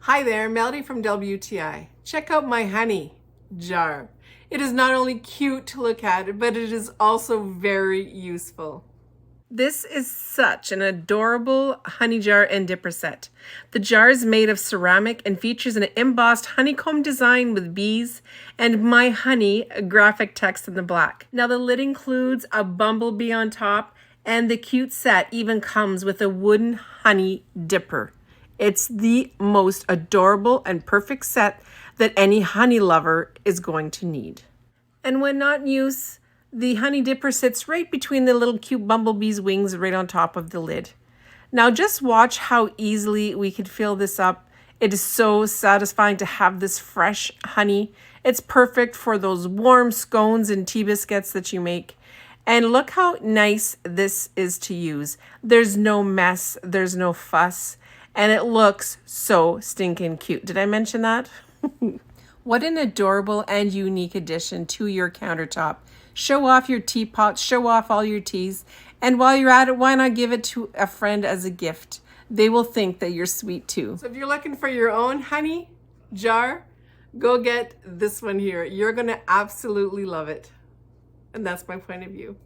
Hi there, Melody from WTI. Check out my honey jar. It is not only cute to look at, but it is also very useful. This is such an adorable honey jar and dipper set. The jar is made of ceramic and features an embossed honeycomb design with bees and My Honey graphic text in the black. Now the lid includes a bumblebee on top, and the cute set even comes with a wooden honey dipper. It's the most adorable and perfect set that any honey lover is going to need. And when not in use, the honey dipper sits right between the little cute bumblebee's wings right on top of the lid. Now just watch how easily we can fill this up. It is so satisfying to have this fresh honey. It's perfect for those warm scones and tea biscuits that you make. And look how nice this is to use. There's no mess, there's no fuss. And it looks so stinking cute. Did I mention that? What an adorable and unique addition to your countertop. Show off your teapots, show off all your teas. And while you're at it, why not give it to a friend as a gift? They will think that you're sweet too. So if you're looking for your own honey jar, go get this one here. You're gonna absolutely love it. And that's my point of view.